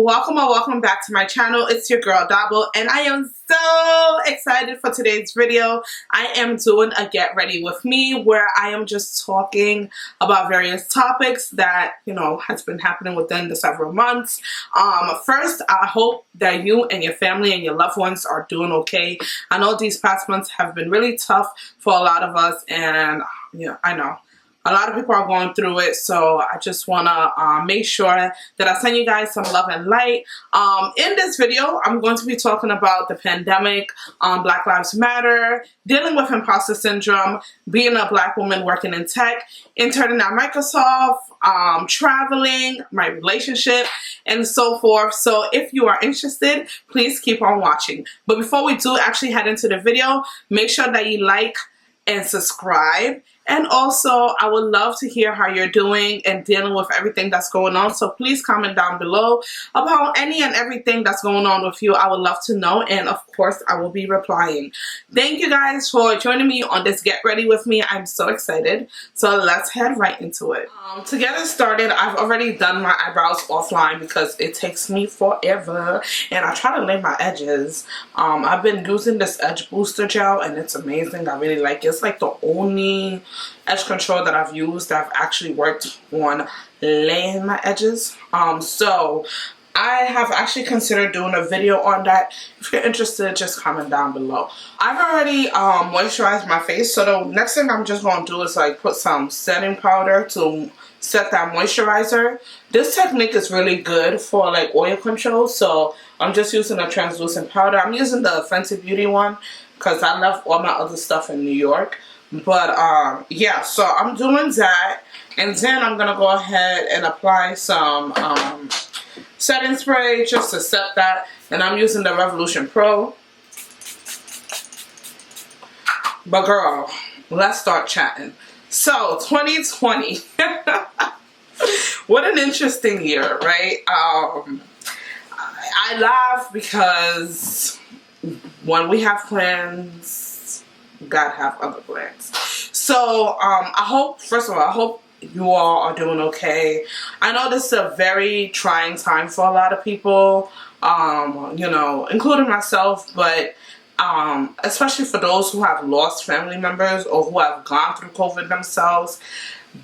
welcome or welcome back to my channel. It's your girl Dabo, and I am so excited for today's video. I am doing a get ready with me where I am just talking about various topics that, you know, has been happening within the several months. First, I hope that you and your family and your loved ones are doing okay. I know these past months have been really tough for a lot of us, and yeah, I know a lot of people are going through it, so I just want to make sure that I send you guys some love and light. In this video, I'm going to be talking about the pandemic, Black Lives Matter, dealing with imposter syndrome, being a Black woman working in tech, interning at Microsoft, traveling, my relationship, and so forth. So if you are interested, please keep on watching. But before we do actually head into the video, make sure that you like and subscribe. And also, I would love to hear how you're doing and dealing with everything that's going on. So please comment down below about any and everything that's going on with you. I would love to know. And of course, I will be replying. Thank you guys for joining me on this Get Ready with me. I'm so excited. So let's head right into it. To get it started, I've already done my eyebrows offline because it takes me forever. And I try to lay my edges. I've been using this edge booster gel and it's amazing. I really like it. It's like the only edge control that I've used that I've actually worked on laying my edges. So I have actually considered doing a video on that. If you're interested, just comment down below. I've already moisturized my face, so the next thing I'm just going to do is like put some setting powder to set that moisturizer. This technique is really good for like oil control, so I'm just using a translucent powder. I'm using the Fenty Beauty one because I left all my other stuff in New York. But yeah, so I'm doing that, and then I'm gonna go ahead and apply some setting spray just to set that, and I'm using the Revolution Pro. But girl, let's start chatting. So 2020, what an interesting year, right? I laugh because when we have plans, God have other plans. So I hope, first of all, I hope you all are doing okay. I know this is a very trying time for a lot of people, you know, including myself, but especially for those who have lost family members or who have gone through COVID themselves.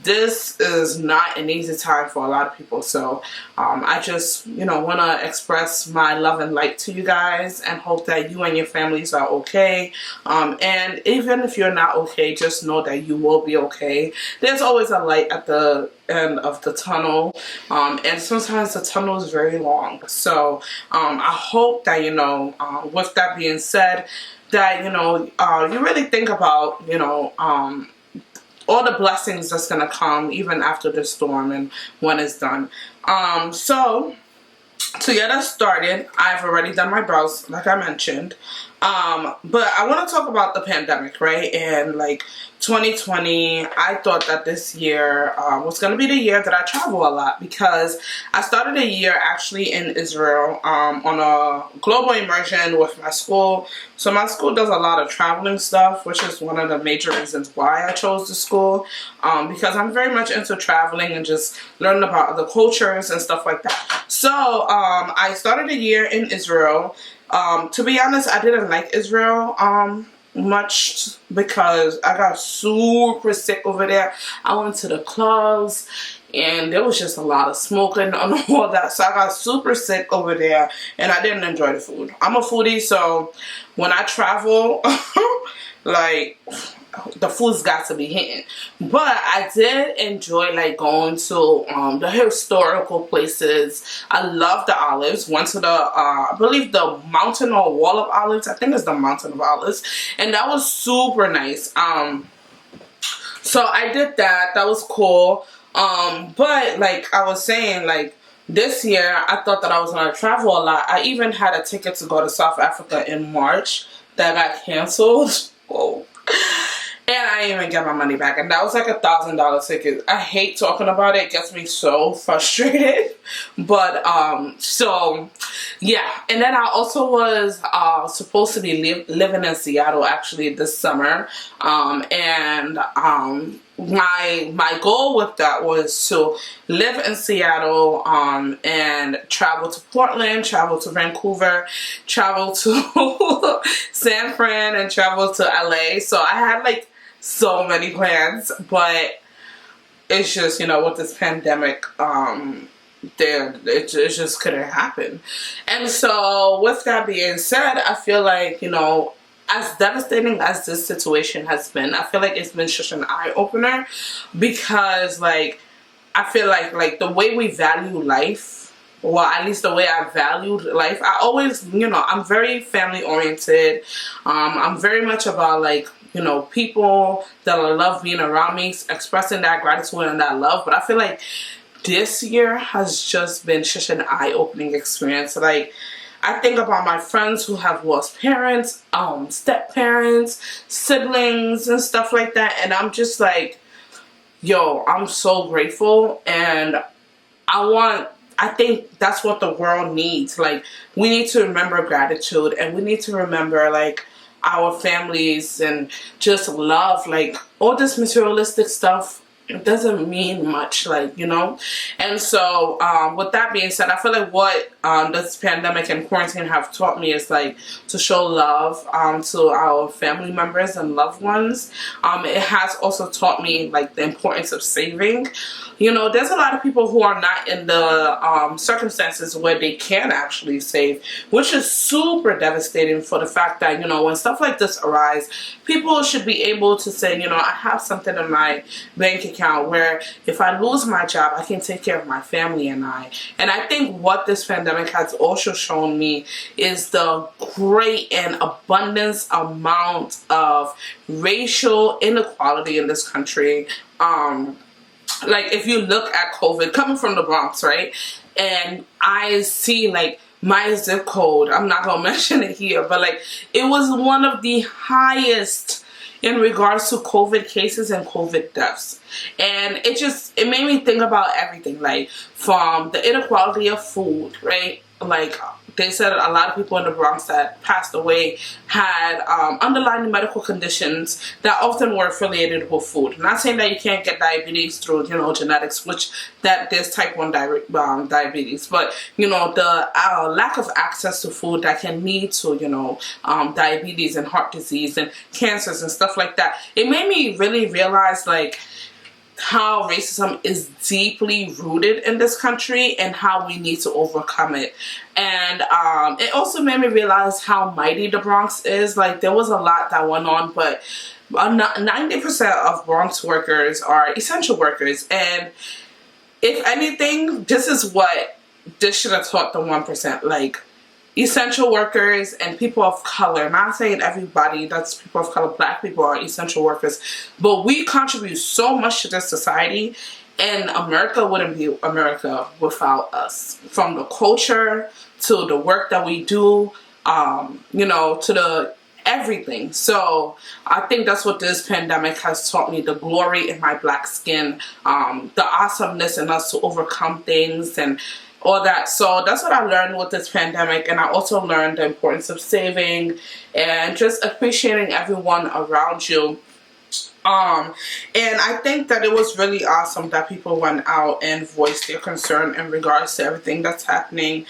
This is not an easy time for a lot of people, so I just, you know, want to express my love and light to you guys and hope that you and your families are okay. And even if you're not okay, just know that you will be okay. There's always a light at the end of the tunnel, and sometimes the tunnel is very long. So I hope that, you know, with that being said, that, you know, you really think about, you know, all the blessings that's gonna come even after the storm and when it's done. So to get us started, I've already done my brows, like I mentioned. But I want to talk about the pandemic, right? And like 2020, I thought that this year was going to be the year that I travel a lot, because I started a year actually in Israel on a global immersion with my school. So my school does a lot of traveling stuff, which is one of the major reasons why I chose the school, because I'm very much into traveling and just learning about other cultures and stuff like that. So I started a year in Israel. To be honest, I didn't like Israel much because I got super sick over there. I went to the clubs and there was just a lot of smoking and all that, so I got super sick over there and I didn't enjoy the food. I'm a foodie, so when I travel, like, the food's got to be hitting. But I did enjoy like going to the historical places. I love the olives. Went to the I believe the mountain or wall of olives. I think it's the mountain of olives, and that was super nice. So I did that. That was cool. But like I was saying, like this year I thought that I was gonna travel a lot. I even had a ticket to go to South Africa in March that got canceled. Whoa. And I didn't even get my money back. And that was like $1,000 ticket. I hate talking about it. It gets me so frustrated. But, so, yeah. And then I also was supposed to be living in Seattle actually this summer. And my goal with that was to live in Seattle, and travel to Portland, travel to Vancouver, travel to San Fran, and travel to LA. So I had like so many plans, but it's just, you know, with this pandemic, it just couldn't happen. And so with that being said, I feel like, you know, as devastating as this situation has been, I feel like it's been such an eye-opener, because like I feel like the way we value life, well, at least the way I valued life, I always, you know, I'm very family oriented. I'm very much about like, you know, people that I love being around me, expressing that gratitude and that love. But I feel like this year has just been such an eye-opening experience. Like, I think about my friends who have lost parents, step-parents, siblings, and stuff like that, and I'm just like, yo, I'm so grateful, and I think that's what the world needs. Like, we need to remember gratitude, and we need to remember, like, our families, and just love. Like, all this materialistic stuff, it doesn't mean much, like, you know. And so with that being said, I feel like what this pandemic and quarantine have taught me is like to show love to our family members and loved ones. It has also taught me like the importance of saving. You know, there's a lot of people who are not in the circumstances where they can actually save, which is super devastating, for the fact that, you know, when stuff like this arise, people should be able to say, you know, I have something in my bank account where if I lose my job, I can take care of my family and I. And I think what this pandemic has also shown me is the great and abundance amount of racial inequality in this country. Like, if you look at COVID, coming from the Bronx, right? And I see, like, my zip code, I'm not going to mention it here, but, like, it was one of the highest in regards to COVID cases and COVID deaths. And it made me think about everything, like, from the inequality of food, right? Like, they said a lot of people in the Bronx that passed away had underlying medical conditions that often were affiliated with food. I'm not saying that you can't get diabetes through, you know, genetics, which that there's type 1 diabetes, but, you know, the lack of access to food that can lead to, you know, diabetes and heart disease and cancers and stuff like that. It made me really realize, like, how racism is deeply rooted in this country and how we need to overcome it. And it also made me realize how mighty the Bronx is. Like, there was a lot that went on, but 90% of Bronx workers are essential workers. And if anything, this should have taught the 1%. Like, essential workers and people of color, not saying everybody that's people of color, black people are essential workers, but we contribute so much to this society, and America wouldn't be America without us. From the culture to the work that we do, you know, to the everything. So I think that's what this pandemic has taught me, the glory in my black skin, the awesomeness in us to overcome things and all that. So that's what I learned with this pandemic. And I also learned the importance of saving and just appreciating everyone around you. And I think that it was really awesome that people went out and voiced their concern in regards to everything that's happening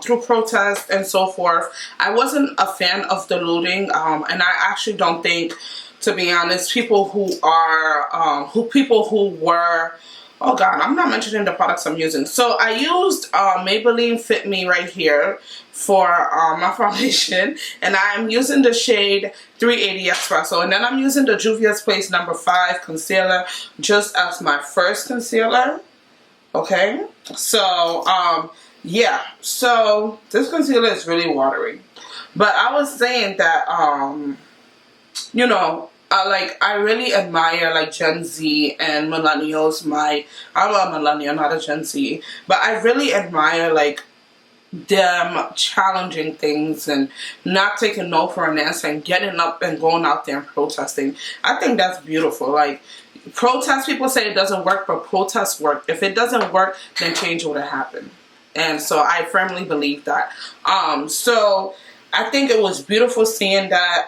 through protests and so forth. I wasn't a fan of the looting, and I actually don't think, to be honest, people who were, oh God, I'm not mentioning the products I'm using. So I used Maybelline Fit Me right here for my foundation, and I'm using the shade 380 Espresso, and then I'm using the Juvias Place number 5 concealer just as my first concealer. Okay, so yeah, so this concealer is really watery, but I was saying that you know, I really admire like Gen Z and millennials. I'm a millennial, not a Gen Z, but I really admire like them challenging things and not taking no for an answer and getting up and going out there and protesting. I think that's beautiful. Like, protest, people say it doesn't work, but protests work. If it doesn't work, then change would have happened. And so I firmly believe that. So I think it was beautiful seeing that,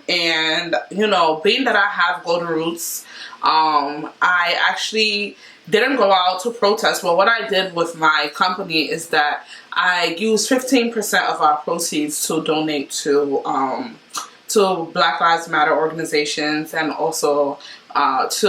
and you know, being that I have golden roots, I actually didn't go out to protest, but what I did with my company is that I used 15% of our proceeds to donate to Black Lives Matter organizations, and also to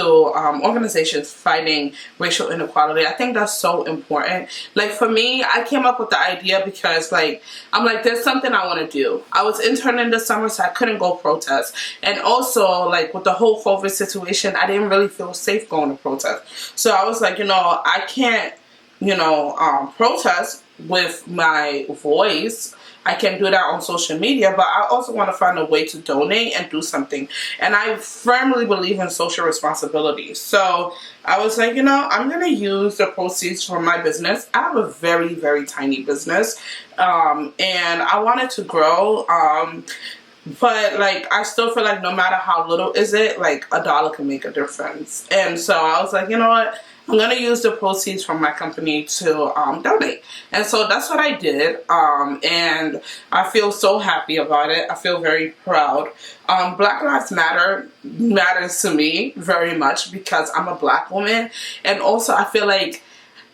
organizations fighting racial inequality. I think that's so important. Like for me, I came up with the idea because like I'm like, there's something I want to do. I was interning this summer, so I couldn't go protest, and also like with the whole COVID situation, I didn't really feel safe going to protest. So I was like, you know, I can't, you know, protest with my voice. I can do that on social media, but I also want to find a way to donate and do something. And I firmly believe in social responsibility. So I was like, you know, I'm going to use the proceeds from my business. I have a very, very tiny business, and I want it to grow. But like, I still feel like no matter how little is it, like $1 can make a difference. And so I was like, you know what? I'm going to use the proceeds from my company to donate. And so that's what I did. And I feel so happy about it. I feel very proud. Black Lives Matter matters to me very much because I'm a Black woman. And also I feel like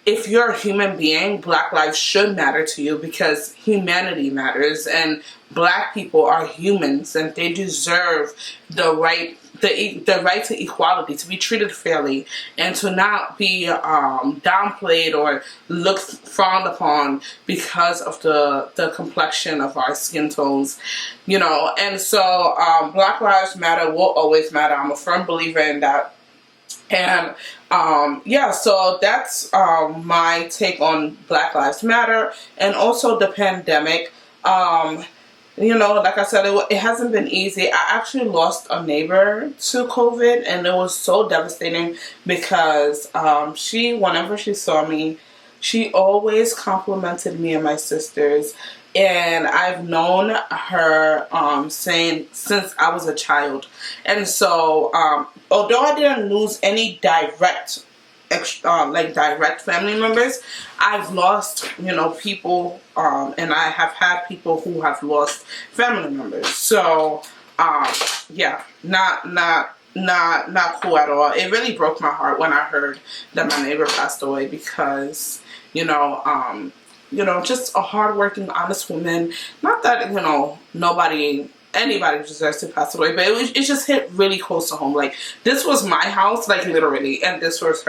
if you're a human being, Black lives should matter to you because humanity matters, and Black people are humans and they deserve the right to equality, to be treated fairly, and to not be downplayed or looked frowned upon because of the complexion of our skin tones, you know. And so Black Lives Matter will always matter. I'm a firm believer in that. And yeah, so that's my take on Black Lives Matter, and also the pandemic. You know, like I said, it hasn't been easy. I actually lost a neighbor to COVID, and it was so devastating because whenever she saw me, she always complimented me and my sisters. And I've known her since I was a child. And so, although I didn't lose any direct family members, I've lost, you know, people, and I have had people who have lost family members. So, yeah, not cool at all. It really broke my heart when I heard that my neighbor passed away because, you know, just a hardworking, honest woman. Not that, you know, anybody deserves to pass away, but it just hit really close to home. Like, this was my house, like literally, and this was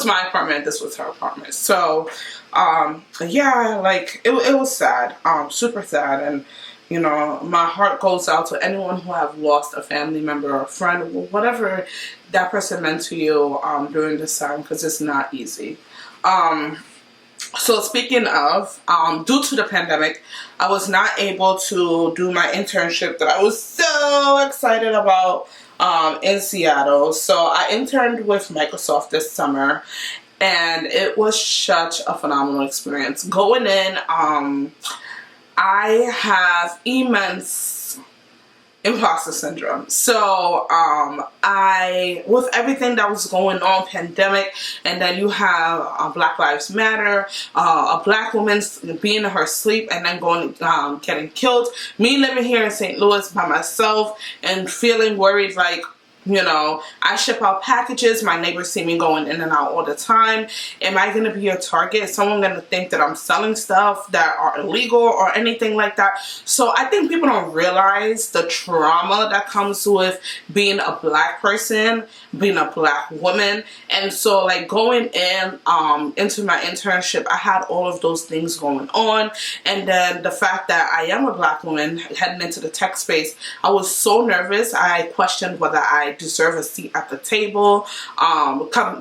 my apartment, this was her apartment. So, yeah, like, it was sad, super sad, and, you know, my heart goes out to anyone who have lost a family member or a friend, whatever that person meant to you, during this time, because it's not easy. So speaking of, due to the pandemic, I was not able to do my internship that I was so excited about in Seattle. So I interned with Microsoft this summer, and it was such a phenomenal experience. Going in, I have immense imposter syndrome. So with everything that was going on, pandemic, and then you have Black Lives Matter, a Black woman being in her sleep and then getting killed, me living here in St. Louis by myself and feeling worried, like, you know, I ship out packages, my neighbors see me going in and out all the time. Am I going to be a target? Is someone going to think that I'm selling stuff that are illegal or anything like that? So I think people don't realize the trauma that comes with being a Black person, being a Black woman. And so like going in into my internship, I had all of those things going on. And then the fact that I am a Black woman heading into the tech space, I was so nervous. I questioned whether I deserve a seat at the table.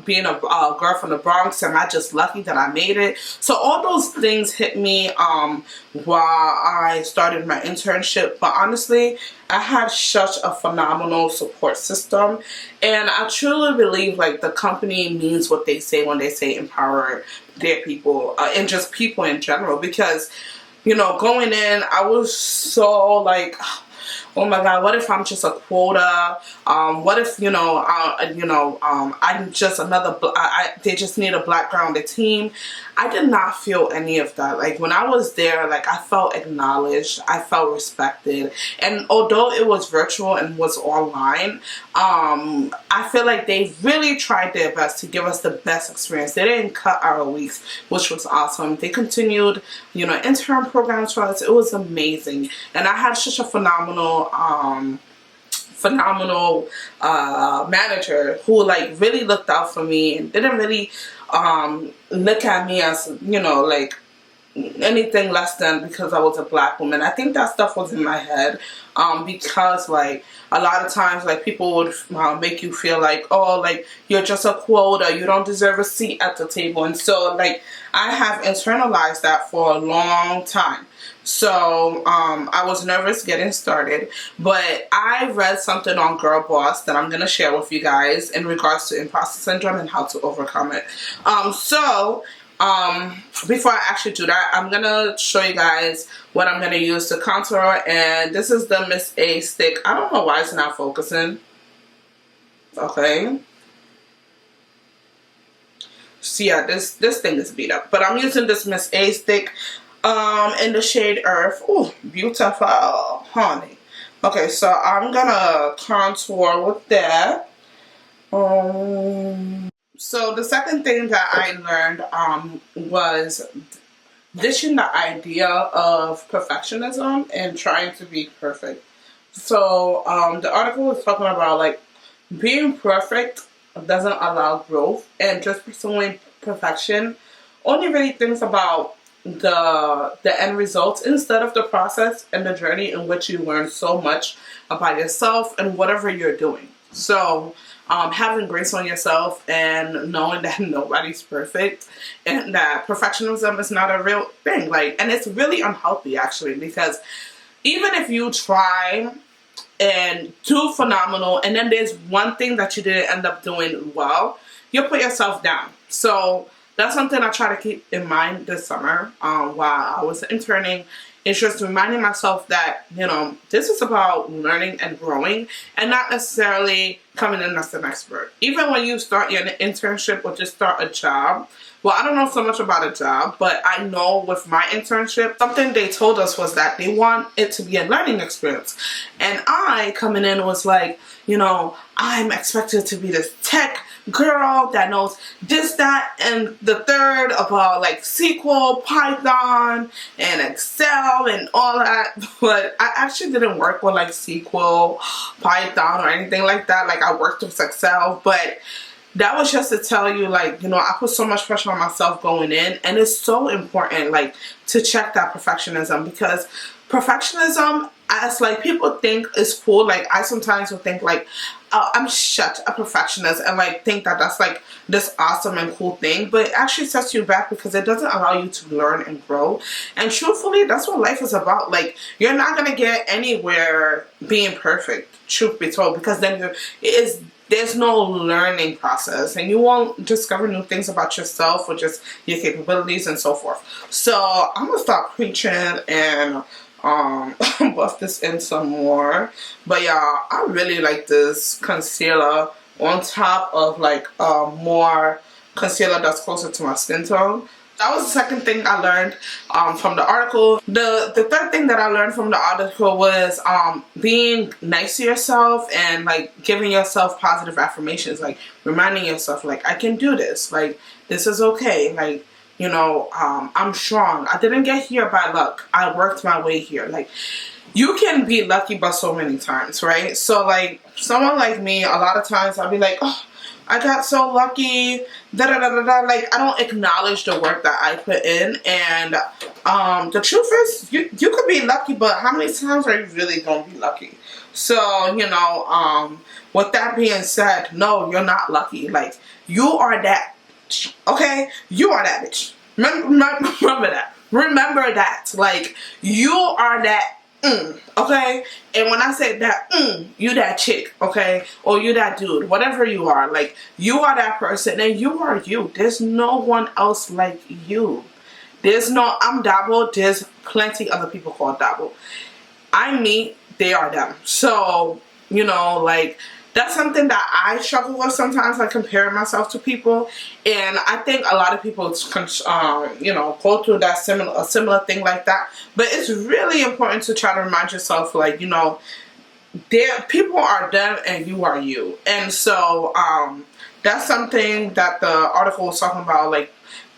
Being a girl from the Bronx, am I just lucky that I made it? So all those things hit me while I started my internship. But honestly, I had such a phenomenal support system, and I truly believe like the company means what they say when they say empower their people, and just people in general, because, you know, going in, I was so like, oh my God, what if I'm just a quota? What if, I'm just another, they just need a black girl on the team. I did not feel any of that. Like, when I was there, like, I felt acknowledged, I felt respected. And although it was virtual and was online, I feel like they really tried their best to give us the best experience. They didn't cut our weeks, which was awesome. They continued, intern programs for us. It was amazing. And I had such a phenomenal manager who, like, really looked out for me and didn't really look at me as, like, anything less than because I was a black woman. I think that stuff was in my head because, like, a lot of times, like, people would make you feel like, oh, like, you're just a quota, you don't deserve a seat at the table. And so, like, I have internalized that for a long time. So I was nervous getting started, but I read something on Girl Boss that I'm going to share with you guys in regards to imposter syndrome and how to overcome it. Before I actually do that, I'm going to show you guys what I'm going to use to contour, and this is the Miss A stick. I don't know why it's not focusing. Okay. So yeah, this thing is beat up, but I'm using this Miss A stick in the shade Earth. Oh, beautiful, honey. Okay, so I'm gonna contour with that. So the second thing that I learned was ditching the idea of perfectionism and trying to be perfect. So the article was talking about, like, being perfect doesn't allow growth, and just pursuing perfection only really thinks about the end result instead of the process and the journey in which you learn so much about yourself and whatever you're doing. So having grace on yourself and knowing that nobody's perfect and that perfectionism is not a real thing, like, and it's really unhealthy actually, because even if you try and do phenomenal and then there's one thing that you didn't end up doing well, you'll put yourself down. So that's something I try to keep in mind this summer while I was interning. It's just reminding myself that, this is about learning and growing and not necessarily coming in as an expert. Even when you start your internship or just start a job, well, I don't know so much about a job, but I know with my internship, something they told us was that they want it to be a learning experience. And I, coming in, was like, I'm expected to be this tech girl that knows this, that, and the third about, like, SQL, Python, and Excel, and all that. But I actually didn't work with, like, SQL, Python, or anything like that. Like, I worked with Excel, but that was just to tell you, like, I put so much pressure on myself going in, and it's so important, like, to check that perfectionism, because perfectionism, as, like, people think is cool. Like, I sometimes will think, like, oh, I'm such a perfectionist, and, like, think that that's, like, this awesome and cool thing, but it actually sets you back because it doesn't allow you to learn and grow. And truthfully, that's what life is about. Like, you're not gonna get anywhere being perfect, truth be told, because then there's no learning process, and you won't discover new things about yourself or just your capabilities and so forth. So I'm gonna stop preaching and buff this in some more. But yeah, I really like this concealer on top of, like, more concealer that's closer to my skin tone. That was the second thing I learned from the article. The third thing that I learned from the article was being nice to yourself and, like, giving yourself positive affirmations, like reminding yourself, like, I can do this, like, this is okay, like, I'm strong. I didn't get here by luck. I worked my way here. Like, you can be lucky but so many times, right? So, like, someone like me, a lot of times I'll be like, oh, I got so lucky, da-da-da-da-da. Like, I don't acknowledge the work that I put in. And the truth is, you could be lucky, but how many times are you really going to be lucky? So, with that being said, no, you're not lucky. Like, you are that. Okay, you are that bitch. Remember that. Remember that. Like, you are that. Okay, and when I say that, you that chick, okay, or you that dude, whatever you are, like, you are that person, and you are you. There's no one else like you. I'm Dabo. There's plenty other people called Dabo. I'm me. they are them. So, you know, like, that's something that I struggle with sometimes, like comparing myself to people. And I think a lot of people, you know, go through that similar thing like that. But it's really important to try to remind yourself, like, you know, people are them and you are you. And so that's something that the article was talking about, like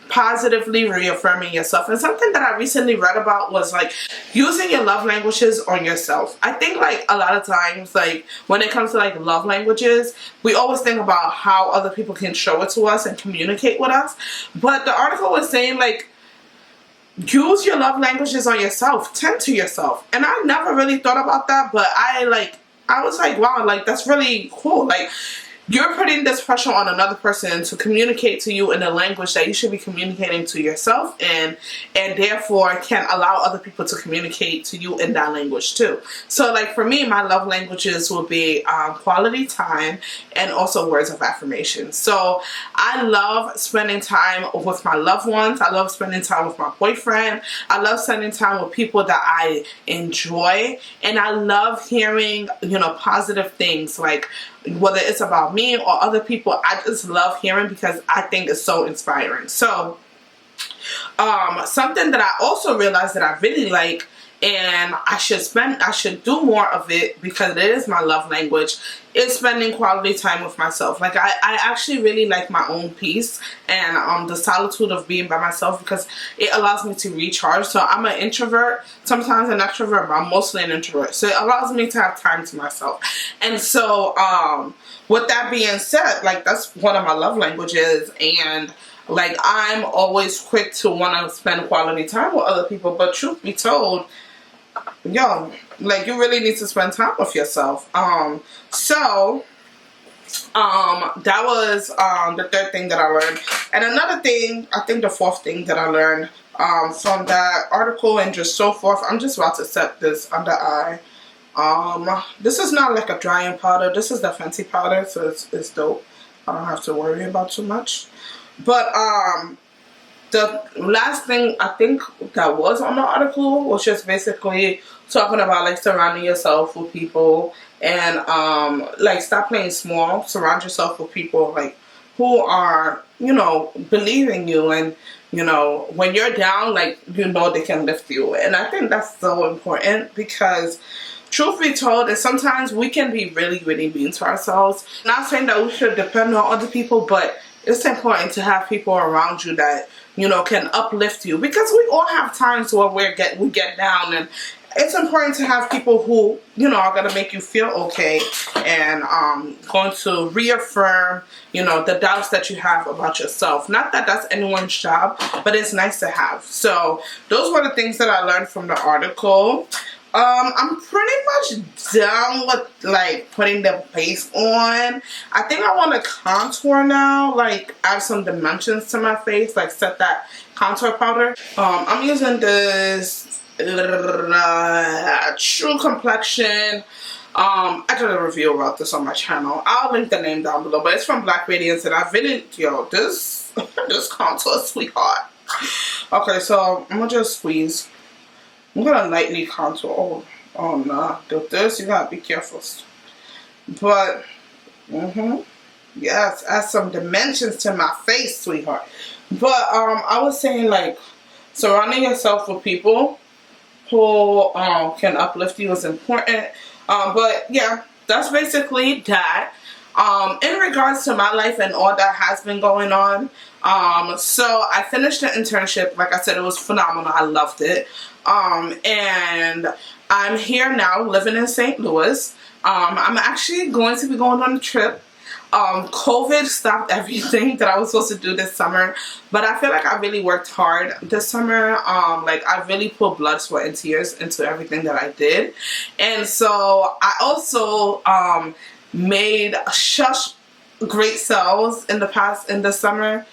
positively reaffirming yourself. And something that I recently read about was like using your love languages on yourself. I think like a lot of times, like when it comes to like love languages, we always think about how other people can show it to us and communicate with us. But the article was saying like, use your love languages on yourself, tend to yourself. And I never really thought about that, but I was like, wow, like that's really cool. Like, you're putting this pressure on another person to communicate to you in a language that you should be communicating to yourself, and therefore can allow other people to communicate to you in that language too. So like for me, my love languages will be quality time and also words of affirmation. So I love spending time with my loved ones. I love spending time with my boyfriend. I love spending time with people that I enjoy, and I love hearing, you know, positive things, like whether it's about me or other people. I just love hearing because I think it's so inspiring. So something that I also realized that I really like, and I should do more of it because it is my love language, is spending quality time with myself. Like I actually really like my own peace and the solitude of being by myself, because it allows me to recharge. So I'm an introvert, sometimes an extrovert, but I'm mostly an introvert. So it allows me to have time to myself. And so with that being said, like that's one of my love languages, and like I'm always quick to want to spend quality time with other people. But truth be told, yo, like you really need to spend time with yourself. So that was the third thing that I learned. And another thing, I think the fourth thing that I learned from that article and just so forth, I'm just about to set this under eye. This is not like a drying powder. This is the Fenty powder, so it's dope. I don't have to worry about too much. But the last thing I think that was on the article was just basically talking about like surrounding yourself with people, and like stop playing small. Surround yourself with people like who are, you know, believing you, and you know when you're down, like you know they can lift you. And I think that's so important, because truth be told, is sometimes we can be really, really mean to ourselves. Not saying that we should depend on other people, but it's important to have people around you that, you know, can uplift you, because we all have times where we get down, and it's important to have people who, you know, are going to make you feel okay and going to reaffirm, you know, the doubts that you have about yourself. Not that that's anyone's job, but it's nice to have. So those were the things that I learned from the article. I'm pretty much done with like putting the base on. I think I want to contour now, like add some dimensions to my face, like set that contour powder. I'm using this True Complexion. I did a review about this on my channel. I'll link the name down below, but it's from Black Radiance, and I really, yo, this contour is sweetheart. Okay, so I'm gonna just squeeze. I'm gonna lightly contour. Oh no, with this you gotta be careful. But yes, add some dimensions to my face, sweetheart. But I was saying, like, surrounding yourself with people who can uplift you is important. But yeah, that's basically that. In regards to my life and all that has been going on, so I finished the internship. Like I said, it was phenomenal. I loved it. And I'm here now living in St. Louis. I'm actually going to be going on a trip. COVID stopped everything that I was supposed to do this summer, but I feel like I really worked hard this summer. Like I really put blood, sweat, and tears into everything that I did. And so I also made such great sales in the summer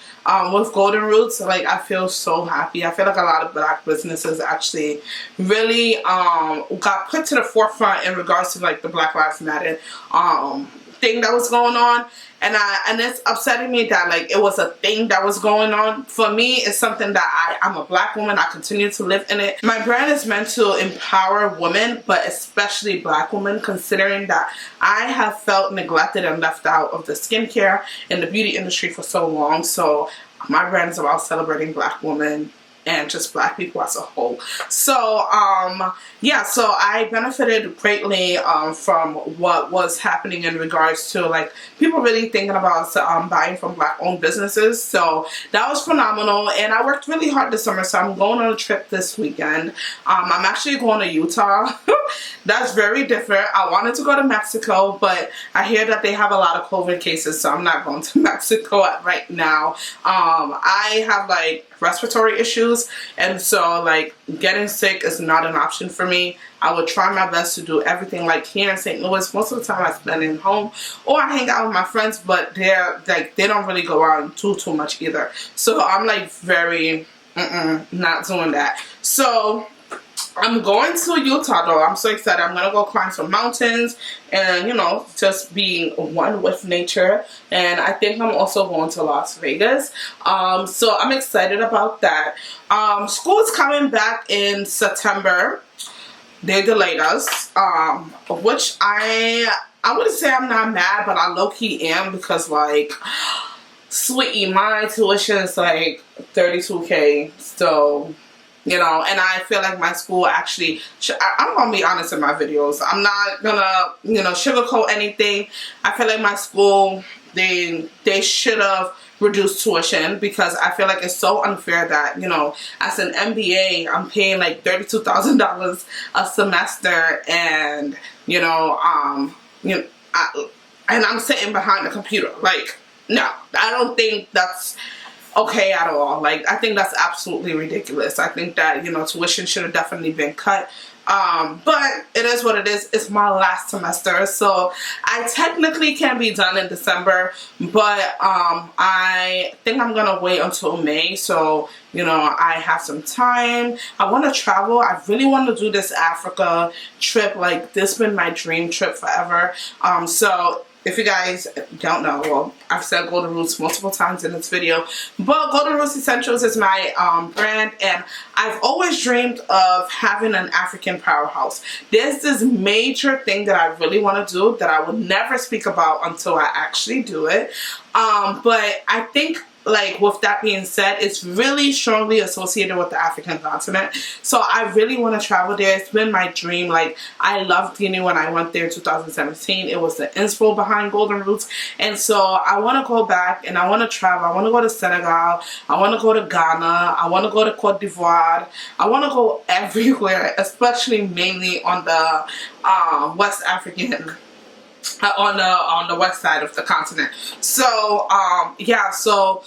with Golden Roots. Like I feel so happy. I feel like a lot of Black businesses actually really got put to the forefront in regards to like the Black Lives Matter thing that was going on, and it's upsetting me that like it was a thing that was going on. For me, it's something that I'm a black woman. I continue to live in it. My brand is meant to empower women, but especially black women, considering that I have felt neglected and left out of the skincare and the beauty industry for so long. So my brand is about celebrating black women and just black people as a whole. So yeah, so I benefited greatly from what was happening in regards to like people really thinking about buying from black owned businesses. So that was phenomenal, and I worked really hard this summer. So I'm going on a trip this weekend. I'm actually going to Utah. That's very different. I wanted to go to Mexico, but I hear that they have a lot of COVID cases, so I'm not going to Mexico right now. I have like respiratory issues, and so like getting sick is not an option for me. I would try my best to do everything. Like here in St. Louis, most of the time I spend in home or I hang out with my friends, but they're like they don't really go out and do too much either. So I'm like very not doing that. So I'm going to Utah though. I'm so excited. I'm gonna go climb some mountains and, you know, just being one with nature. And I think I'm also going to Las Vegas. So I'm excited about that. School is coming back in September. They delayed us, which I wouldn't say I'm not mad, but I low-key am, because like, sweetie, my tuition is like $32K. So, you know, and I feel like my school actually, I'm going to be honest in my videos. I'm not going to, you know, sugarcoat anything. I feel like my school, they should have reduced tuition, because I feel like it's so unfair that, you know, as an MBA, I'm paying like $32,000 a semester, and, you know, and I'm sitting behind the computer. Like, no, I don't think that's okay at all. Like, I think that's absolutely ridiculous. I think that, you know, tuition should have definitely been cut. But it is what it is. It's my last semester, so I technically can be done in December, but I think I'm gonna wait until May, so, you know, I have some time. I want to travel. I really want to do this Africa trip. Like, this has been my dream trip forever. So if you guys don't know, well, I've said Golden Roots multiple times in this video, but Golden Roots Essentials is my brand, and I've always dreamed of having an African powerhouse. There's this major thing that I really want to do that I would never speak about until I actually do it. But I think, like, with that being said, it's really strongly associated with the African continent. So I really want to travel there. It's been my dream. Like, I loved Guinea when I went there in 2017. It was the inspo behind Golden Roots. And so I want to go back and I want to travel. I want to go to Senegal. I want to go to Ghana. I want to go to Cote d'Ivoire. I want to go everywhere, especially mainly on the West African on the west side of the continent. So yeah, so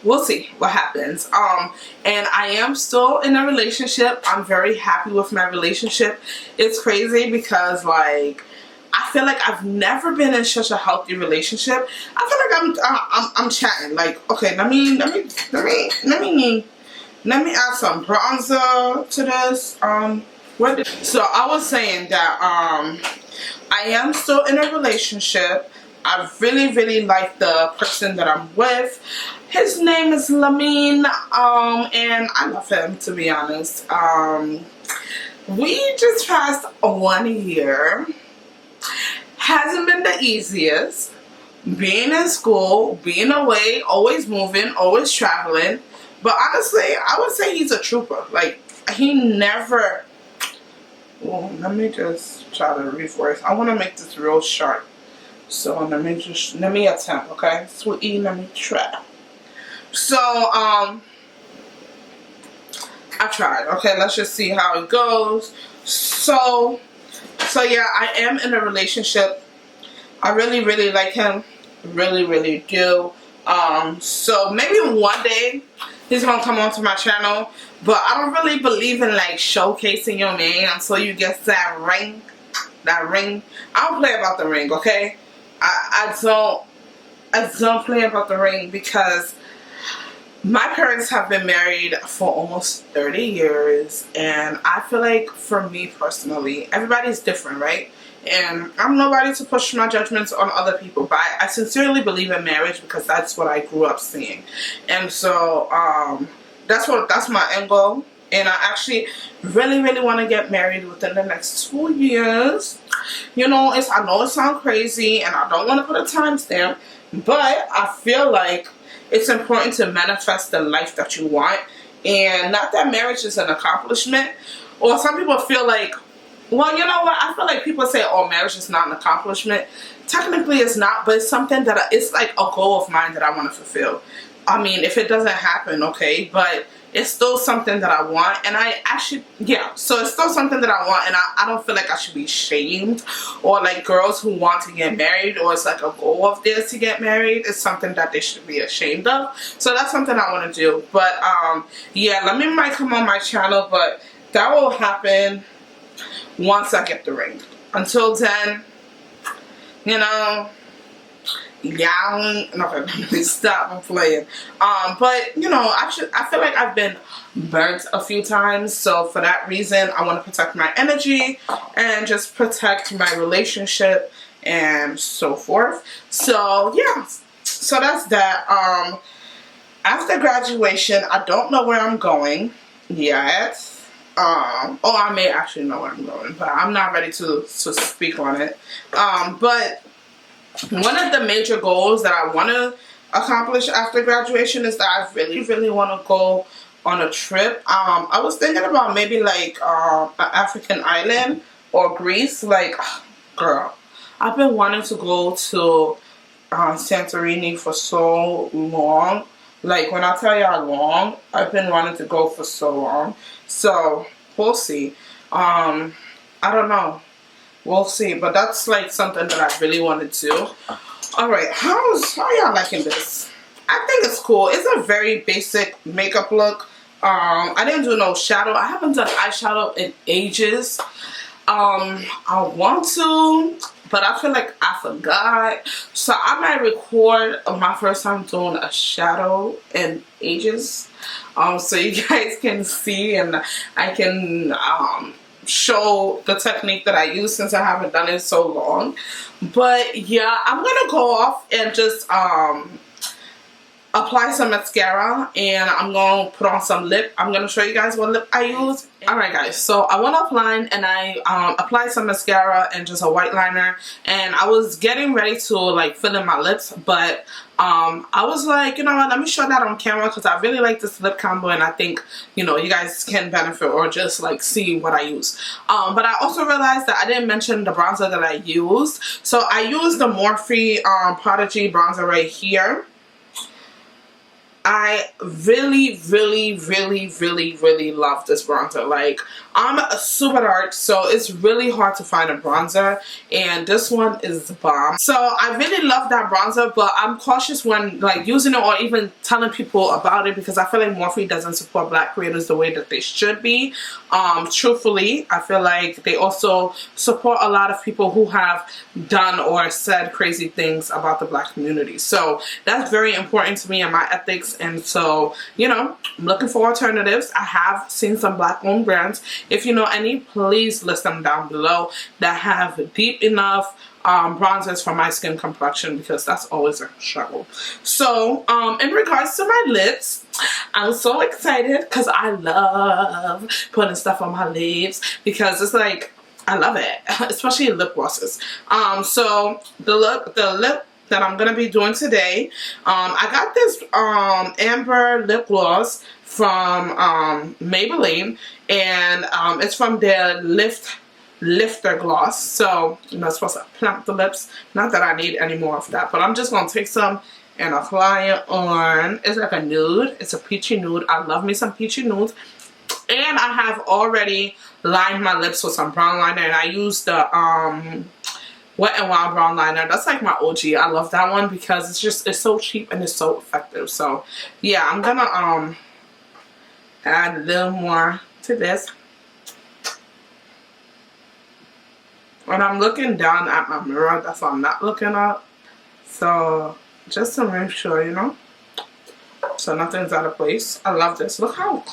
we'll see what happens. And I am still in a relationship. I'm very happy with my relationship. It's crazy because, like, I feel like I've never been in such a healthy relationship. I feel like I'm chatting. Like, okay, let me add some bronzer to this. So I was saying that I am still in a relationship. I really like the person that I'm with. His name is Lamine, and I love him, to be honest. We just passed 1 year. Hasn't been the easiest. Being in school, being away, always moving, always traveling. But honestly, I would say he's a trooper. Like, he never... Well, let me just try to reverse. I want to make this real sharp. So let me attempt, okay? Sweetie, let me try. So, I tried. Okay, let's just see how it goes. So yeah, I am in a relationship. I really like him. Really do. So maybe one day he's gonna come onto my channel, but I don't really believe in, like, showcasing your man until you get that ring. I don't play about the ring, okay? I don't play about the ring, because my parents have been married for almost 30 years, and I feel like, for me personally, everybody's different, right? And I'm nobody to push my judgments on other people, but I sincerely believe in marriage because that's what I grew up seeing. And so that's my end goal. And I actually really want to get married within the next 2 years. You know, I know it sounds crazy and I don't want to put a timestamp, but I feel like it's important to manifest the life that you want. And not that marriage is an accomplishment, or some people feel like, well, you know what, I feel like people say, oh, marriage is not an accomplishment. Technically it's not, but it's something that it's like a goal of mine that I want to fulfill. I mean, if it doesn't happen, okay, but it's still something that I want. And I actually, yeah, so it's still something that I want, and I don't feel like I should be shamed, or like girls who want to get married, or it's like a goal of theirs to get married, it's something that they should be ashamed of. So that's something I want to do. But yeah, let me might come on my channel, but that will happen once I get the ring. Until then, you know, yeah, no, let me stop, I'm playing. But you know, I feel like I've been burnt a few times, so for that reason I want to protect my energy and just protect my relationship and so forth. So yeah, so that's that. After graduation, I don't know where I'm going yet. Oh, I may actually know where I'm going, but I'm not ready to speak on it. But one of the major goals that I want to accomplish after graduation is that I really want to go on a trip. I was thinking about maybe like an African island or Greece. Like, girl, I've been wanting to go to Santorini for so long. Like, when I tell y'all long, I've been wanting to go for so long. So we'll see. I don't know. We'll see, but that's like something that I really want to do. Alright, how y'all liking this? I think it's cool. It's a very basic makeup look. I didn't do no shadow. I haven't done eyeshadow in ages. I want to, but I feel like I forgot. So I might record my first time doing a shadow in ages. So you guys can see, and I can show the technique that I use since I haven't done it so long. But yeah, I'm gonna go off and just apply some mascara, and I'm gonna put on some lip. I'm gonna show you guys what lip I use. Alright guys, so I went offline and I applied some mascara and just a white liner, and I was getting ready to like fill in my lips, but I was like, you know what, let me show that on camera because I really like this lip combo, and I think, you know, you guys can benefit or just like see what I use. But I also realized that I didn't mention the bronzer that I used. So I used the Morphe Prodigy bronzer right here. I really love this bronzer. Like, I'm a super dark, so it's really hard to find a bronzer, and this one is bomb. So I really love that bronzer, but I'm cautious when like using it or even telling people about it because I feel like Morphe doesn't support black creators the way that they should be. Truthfully, I feel like they also support a lot of people who have done or said crazy things about the black community. So that's very important to me and my ethics. And so, you know, I'm looking for alternatives. I have seen some black owned brands. If you know any, please list them down below that have deep enough bronzers for my skin complexion, because that's always a struggle. So in regards to my lips, I'm so excited because I love putting stuff on my lips because it's like, I love it, especially lip glosses. So the lip that I'm gonna be doing today, I got this amber lip gloss from Maybelline, and it's from their lifter gloss. So, you know, it's supposed to plump the lips. Not that I need any more of that, but I'm just gonna take some and apply it on. It's like a nude. It's a peachy nude. I love me some peachy nudes. And I have already lined my lips with some brown liner, and I used the Wet n Wild brown liner. That's like my OG. I love that one because it's so cheap and it's so effective. So yeah, I'm gonna add a little more to this. When I'm looking down at my mirror, that's what I'm not looking up. So just to make sure, you know, so nothing's out of place. I love this. Look how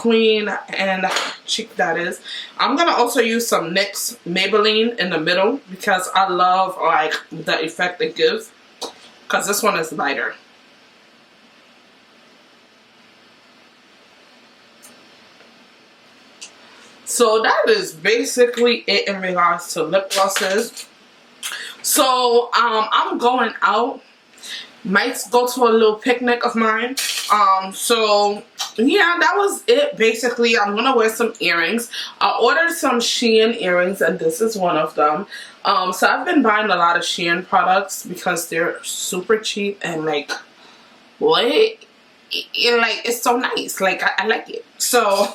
queen and cheek that is. I'm gonna also use some NYX Maybelline in the middle because I love like the effect it gives, because this one is lighter. So that is basically it in regards to lip glosses. So I'm going out. Might go to a little picnic of mine. So yeah, that was it basically. I'm gonna wear some earrings. I ordered some Shein earrings and this is one of them. So I've been buying a lot of Shein products because they're super cheap and like what? Like it's so nice. Like I like it. So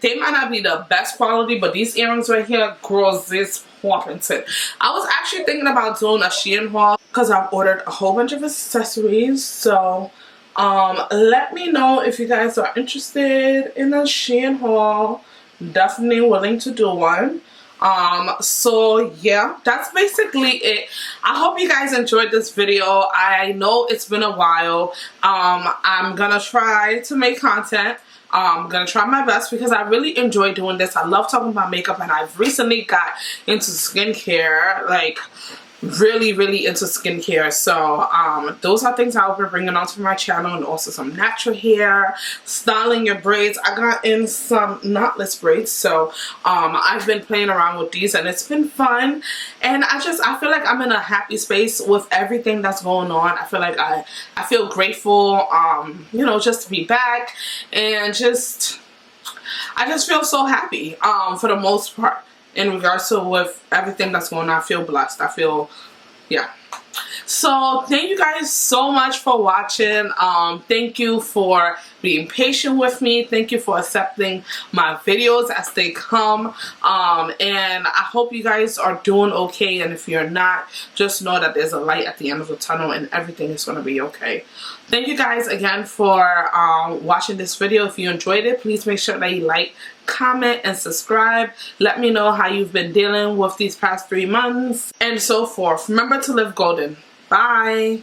they might not be the best quality, but these earrings right here, girls, this Whoppington. I was actually thinking about doing a Shein haul because I've ordered a whole bunch of accessories. So let me know if you guys are interested in a Shein haul. Definitely willing to do one. So yeah, that's basically it. I hope you guys enjoyed this video. I know it's been a while. I'm gonna try to make content. I'm gonna try my best because I really enjoy doing this. I love talking about makeup and I've recently got into skincare, like really into skincare. So those are things I'll be bringing onto my channel, and also some natural hair, styling your braids. I got in some knotless braids, so I've been playing around with these and it's been fun. And I feel like I'm in a happy space with everything that's going on. I feel like I feel grateful, you know, just to be back, and I just feel so happy for the most part. In regards to with everything that's going on, I feel blessed. I feel, yeah. So thank you guys so much for watching. Thank you for being patient with me. Thank you for accepting my videos as they come. And I hope you guys are doing okay. And if you're not, just know that there's a light at the end of the tunnel and everything is going to be okay. Thank you guys again for watching this video. If you enjoyed it, please make sure that you like, comment, and subscribe. Let me know how you've been dealing with these past 3 months and so forth. Remember to live golden. Bye.